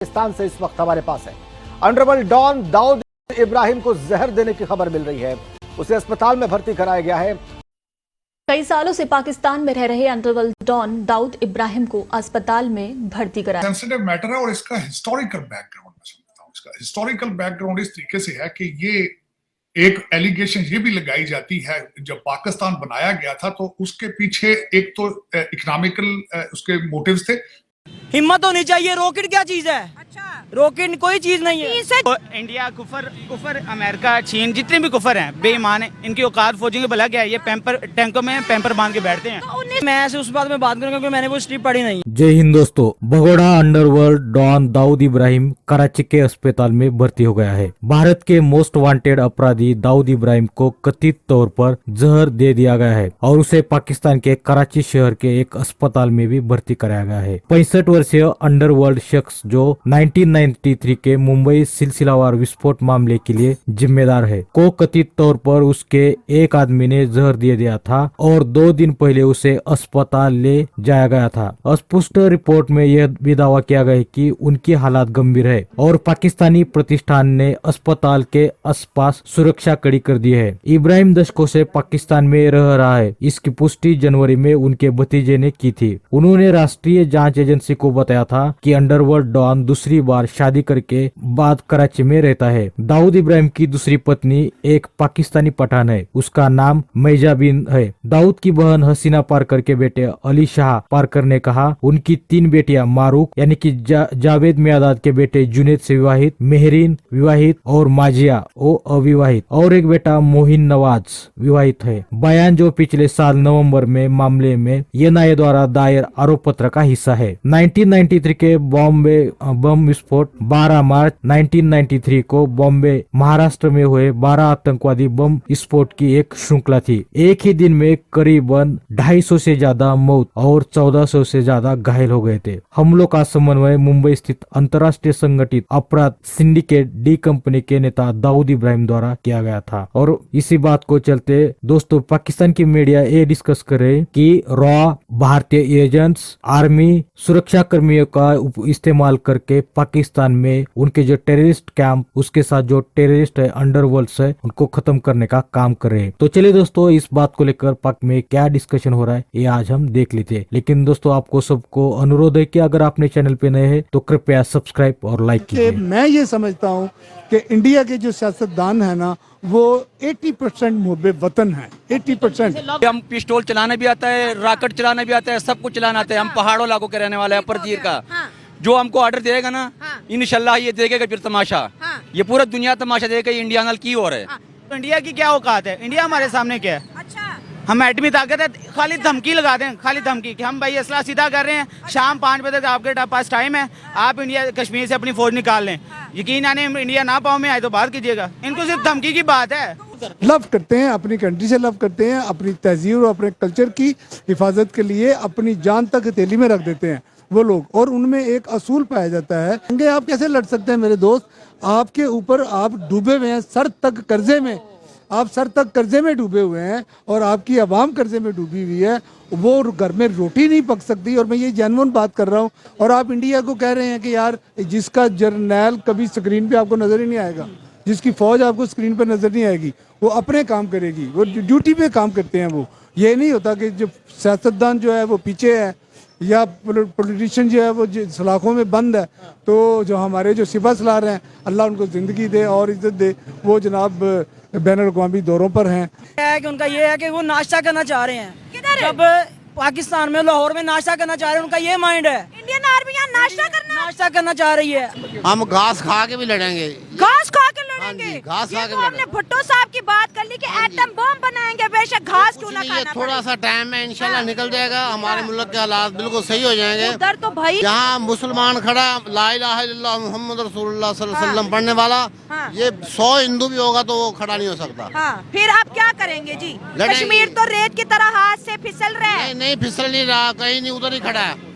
पाकिस्तान से इस वक्त हमारे पास है। अंडरवर्ल्ड डॉन दाऊद इब्राहिम को जहर देने की खबर मिल रही है। उसे अस्पताल में भर्ती कराया गया है। कई सालों से पाकिस्तान में रह रहे अंडरवर्ल्ड डॉन दाऊद इब्राहिम को अस्पताल में भर्ती कराया। सेंसिटिव मैटर है और इसका हिस्टोरिकल बैकग्राउंड मैं समझता हूँ। इसका हिस्टोरिकल बैकग्राउंड इस तरीके से है कि ये एक एलिगेशन ये भी लगाई जाती है, जब पाकिस्तान बनाया गया था तो उसके पीछे एक तो इकोनॉमिकल उसके मोटिव्स थे। हिम्मत होनी चाहिए। रॉकेट क्या चीज है? अच्छा, रॉकेट कोई चीज नहीं है। तो इंडिया कुफर अमेरिका चीन जितने भी कुफर हैं बेईमान हैं, इनकी औकात फौजियों के भला क्या है? ये टैंकों में पैम्पर बांध के बैठते हैं। तो मैं ऐसे उस बात में बात करूंगा क्योंकि मैंने वो स्ट्रिप पढ़ी नहीं। जय हिंद दोस्तों, भगोड़ा अंडरवर्ल्ड डॉन दाऊद इब्राहिम कराची के अस्पताल में भर्ती हो गया है। भारत के मोस्ट वांटेड अपराधी दाऊद इब्राहिम को कथित तौर पर जहर दे दिया गया है और उसे पाकिस्तान के कराची शहर के एक अस्पताल में भी भर्ती कराया गया है। 65 वर्षीय अंडरवर्ल्ड शख्स जो 1993 के मुंबई सिलसिलावार विस्फोट मामले के लिए जिम्मेदार है को कथित तौर पर उसके एक आदमी ने जहर दे दिया था और 2 दिन पहले उसे अस्पताल ले जाया गया था। अस्पष्ट रिपोर्ट में यह भी दावा किया गया है कि उनकी हालत गंभीर है और पाकिस्तानी प्रतिष्ठान ने अस्पताल के आसपास सुरक्षा कड़ी कर दी है। इब्राहिम दशकों से पाकिस्तान में रह रहा है। इसकी पुष्टि जनवरी में उनके भतीजे ने की थी। उन्होंने राष्ट्रीय जांच एजेंसी को बताया था कि अंडरवर्ल्ड डॉन दूसरी बार शादी करके बाद कराची में रहता है। दाऊद इब्राहिम की दूसरी पत्नी एक पाकिस्तानी पठान है। उसका नाम मैजाबिन है। दाऊद की बहन हसीना पारकर के बेटे अली शाह पारकर ने कहा उनकी 3 बेटियां मारूक यानी कि जावेद मियादाद के बेटे जुनेद से विवाहित, मेहरीन विवाहित और माजिया वो अविवाहित और एक बेटा मोहिन नवाज विवाहित है। बयान जो पिछले साल नवंबर में मामले में एनआईए द्वारा दायर आरोप पत्र का हिस्सा है। 1993 के बॉम्बे बम विस्फोट 12 मार्च 1993 को बॉम्बे महाराष्ट्र में हुए 12 आतंकवादी बम विस्फोट की एक श्रृंखला थी। एक ही दिन में करीबन 250 से ज्यादा मौत और 1400 से ज्यादा घायल हो गए थे। हमलों का समन्वय मुंबई स्थित अंतर्राष्ट्रीय संगठित अपराध सिंडिकेट डी कंपनी के नेता दाऊद इब्राहिम द्वारा किया गया था। और इसी बात को चलते दोस्तों पाकिस्तान की मीडिया ये डिस्कस करे कि रॉ भारतीय एजेंट्स आर्मी सुरक्षा कर्मियों का इस्तेमाल करके पाकिस्तान में उनके जो टेररिस्ट कैंप उसके साथ जो टेररिस्ट है अंडरवर्ल्ड है उनको खत्म करने का काम कर रहे हैं। तो चलिए दोस्तों इस बात को लेकर पाक में क्या डिस्कशन हो रहा है ये आज हम देख लेते हैं। लेकिन दोस्तों आपको सबको अनुरोध है कि अगर आपने चैनल पे नए हैं तो कृपया सब्सक्राइब और लाइक कीजिए। मैं ये समझता हूँ कि इंडिया के जो सियासतदान है ना वो 80% मुहब्बे वतन है। 80% हम पिस्टल चलाना भी आता है, रॉकेट चलाना भी आता है, सब कुछ चलाना आता है। हम पहाड़ों इलाकों के रहने वाले हैं परतीर का। जो हमको ऑर्डर देगा ना इंशाल्लाह ये देखेगा फिर तमाशा। ये पूरा दुनिया तमाशा देगा इंडिया नाल की हो रहा है। तो इंडिया की क्या औकात है? इंडिया हमारे सामने क्या है? हम एटमी ताकत है, खाली धमकी लगा दें, खाली धमकी कि हम भाई असला सीधा कर रहे हैं, शाम 5 बजे तक आपके पास टाइम है, आप इंडिया कश्मीर से अपनी फौज निकाल लें। यकीन आने इंडिया ना पाओ में आए तो बात कीजिएगा। इनको सिर्फ धमकी की बात है। लव करते हैं, अपनी कंट्री से लव करते हैं, अपनी तहजीब और अपने कल्चर की हिफाजत के लिए अपनी जान तक हथेली में रख देते हैं वो लोग। और उनमें एक असूल पाया जाता है कि आप कैसे लड़ सकते हैं मेरे दोस्त, आपके ऊपर आप डूबे हुए हैं, सर तक कर्जे में, आप सर तक कर्जे में डूबे हुए हैं और आपकी आवाम कर्जे में डूबी हुई है। वो घर में रोटी नहीं पक सकती। और मैं ये जेन्युइन बात कर रहा हूँ। और आप इंडिया को कह रहे हैं कि यार जिसका जर्नैल कभी स्क्रीन पे आपको नजर ही नहीं आएगा, जिसकी फौज आपको स्क्रीन पर नजर नहीं आएगी, वो अपने काम करेगी, वो ड्यूटी पे काम करते हैं। वो ये नहीं होता कि जो सियासतदान जो है वो पीछे है या पॉलिटिशियन जो है वो सलाखों में बंद है। तो जो हमारे जो सिपा सलार हैं अल्लाह उनको ज़िंदगी दे और इज्जत दे, वो जनाब बैन अवी दौरों पर हैं। कि उनका ये है कि वो नाश्ता करना चाह रहे हैं। जब पाकिस्तान में लाहौर में नाश्ता करना चाह रहे हैं, उनका ये माइंड है। इंडियन आर्मी यहाँ नाश्ता करना चाह रही है। हम घास खा के भी लड़ेंगे। घास खा के लड़ेंगे। घास खा के तो हमने भुट्टो साहब की बात कर ली कि एटम बम बनाएंगे, बेशक घास क्यों ना खाना थोड़ा सा टाइम में इंशाल्लाह निकल जाएगा। हमारे मुल्क के हालात बिल्कुल सही हो जाएंगे। उधर तो भाई यहाँ मुसलमान खड़ा ला इलाहा इल्लल्लाह मुहम्मद रसूलुल्लाह सल्लल्लाहु अलैहि वसल्लम पढ़ने वाला, ये 100 हिंदू भी होगा तो वो खड़ा नहीं हो सकता। फिर आप क्या करेंगे जी? कश्मीर तो रेत की तरह हाथ से फिसल रहा है। नहीं फिसल नहीं रहा, कहीं नहीं, उधर ही खड़ा है।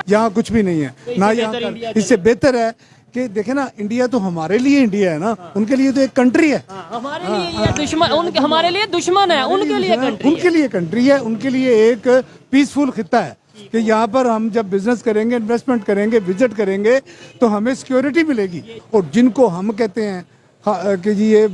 यहाँ कुछ भी नहीं है ना। यहाँ इससे बेहतर है कि देखे ना, इंडिया तो हमारे लिए इंडिया है ना, उनके लिए तो एक कंट्री है। हमारे लिए ये दुश्मन, हमारे लिए दुश्मन है, उनके लिए कंट्री है, उनके लिए कंट्री है, उनके लिए एक पीसफुल खिता है। कि यहाँ पर हम जब बिजनेस करेंगे, इन्वेस्टमेंट करेंगे, विजिट करेंगे तो हमें सिक्योरिटी मिलेगी। और जिनको हम कहते हैं कि जी ये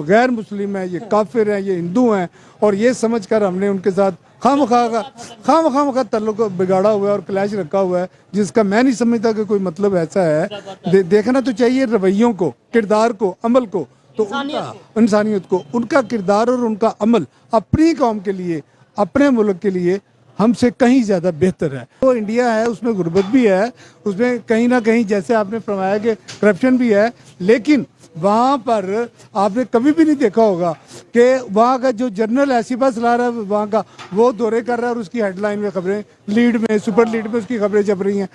गैर मुस्लिम है, ये काफिर है, ये हिंदू हैं, और ये समझकर हमने उनके साथ खाम तल्लुक बिगाड़ा हुआ है और क्लैश रखा हुआ है, जिसका मैं नहीं समझता कि कोई मतलब ऐसा है। देखना तो चाहिए रवैयों को, किरदार को, अमल को। तो उनका इंसानियत को, उनका किरदार और उनका अमल अपनी कौम के लिए, अपने मुल्क के लिए हमसे कहीं ज़्यादा बेहतर है। वो इंडिया है, उसमें गुर्बत भी है, उसमें कहीं ना कहीं जैसे आपने फरमाया कि करप्शन भी है, लेकिन वहाँ पर आपने कभी भी नहीं देखा होगा कि वहाँ का जो जनरल ऐसी बस ला रहा है वहाँ का, वो दौरे कर रहा है और उसकी हेडलाइन में खबरें, लीड में, सुपर लीड में उसकी खबरें छप रही हैं।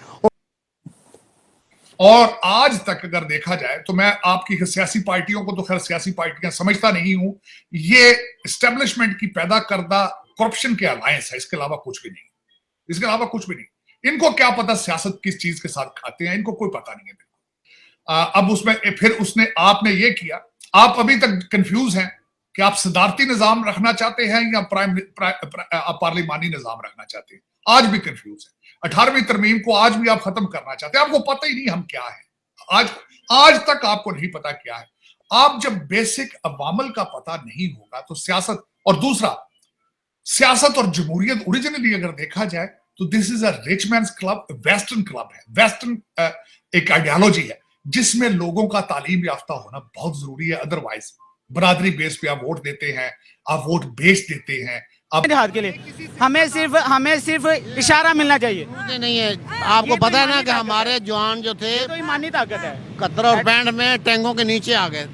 और आज तक अगर देखा जाए तो मैं आपकी सियासी पार्टियों को तो खैर सियासी पार्टियां समझता नहीं हूं, ये एस्टेब्लिशमेंट की पैदा करदा करप्शन के अलायंस है, इसके अलावा कुछ भी नहीं, इसके अलावा कुछ भी नहीं। इनको क्या पता सियासत किस चीज के साथ खाते हैं, इनको कोई पता नहीं है बिल्कुल। अब उसमें फिर उसने आपने ये किया, आप अभी तक कंफ्यूज हैं कि आप सदारती निजाम रखना चाहते हैं या पार्लिमानी निजाम रखना चाहते हैं। आज भी कंफ्यूज है। 18वीं तरमीम को आज भी आप खत्म करना चाहते हैं, आपको पता ही नहीं हम क्या है। आज तक आपको नहीं पता क्या है। आप जब बेसिक अवामल का पता नहीं होगा तो सियासत, और दूसरा सियासत और जमहूरियत ओरिजिनली अगर देखा जाए तो this is a rich mains club, western club है, वेस्टर्न एक आइडियोलॉजी है जिसमें लोगों का तालीम याफ्ता होना बहुत जरूरी है। अदरवाइज बरादरी बेस पे आप वोट देते हैं, आप वोट बेच देते हैं। हाथ के लिए हमें सिर्फ इशारा मिलना चाहिए। नहीं है, आपको पता है ना कि हमारे जवान जो थे तो ईमानी ताकत है, 71 और 65 में टैंकों के नीचे आ गए।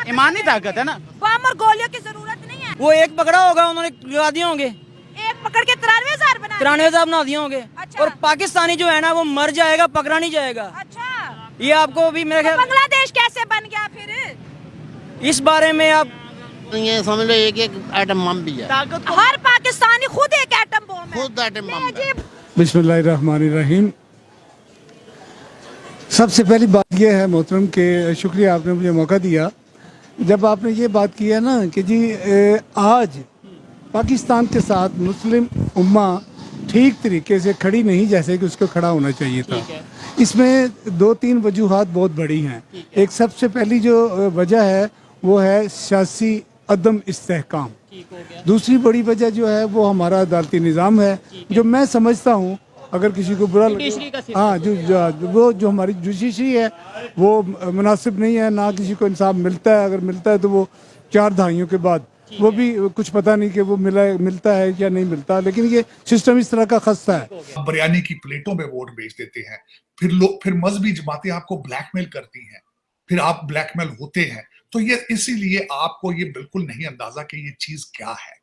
ईमानी ताकत है ना, बम और गोलियों की जरूरत नहीं है। वो एक पकड़ा होगा, उन्होंने लगा दिए होंगे, एक पकड़ के 93,000 बना 93,000 बना दिए होंगे। अच्छा। और पाकिस्तानी जो है ना वो मर जाएगा, पकड़ा नहीं जाएगा। अच्छा, ये आपको भी मेरे ख्याल बांग्लादेश कैसे बन गया फिर? इस बारे में आप ये समझ लो एक एटम बम भी है। हर पाकिस्तानी खुद एक एटम बम है, खुद एटम बम है। बिस्मिल्लाहिर्रहमानिर्रहीम। सबसे पहली बात यह है मोहतरम के शुक्रिया आपने मुझे मौका दिया। जब आपने ये बात की है ना कि जी आज पाकिस्तान के साथ मुस्लिम उम्मा ठीक तरीके से खड़ी नहीं जैसे कि उसको खड़ा होना चाहिए था, इसमें 2-3 वजूहात बहुत बड़ी हैं। एक सबसे पहली जो वजह है वो है सियासी अदम इस्तेहकाम। दूसरी बड़ी वजह जो है वो हमारा अदालती निज़ाम है, जो मैं समझता हूँ अगर किसी को बुरा लगे, हाँ जो हमारी जुडिशरी है वो मुनासिब नहीं है, ना किसी को इंसाफ मिलता है, अगर मिलता है तो वो 4 दहाइयों के बाद, वो भी कुछ पता नहीं कि वो मिलता है या नहीं मिलता, लेकिन ये सिस्टम इस तरह का खस्ता है। बिरयानी की प्लेटों में वोट बेच देते हैं, फिर मजहबी जमातें आपको ब्लैकमेल करती हैं, फिर आप ब्लैकमेल होते हैं। तो ये इसीलिए आपको ये बिल्कुल नहीं अंदाजा कि ये चीज क्या है।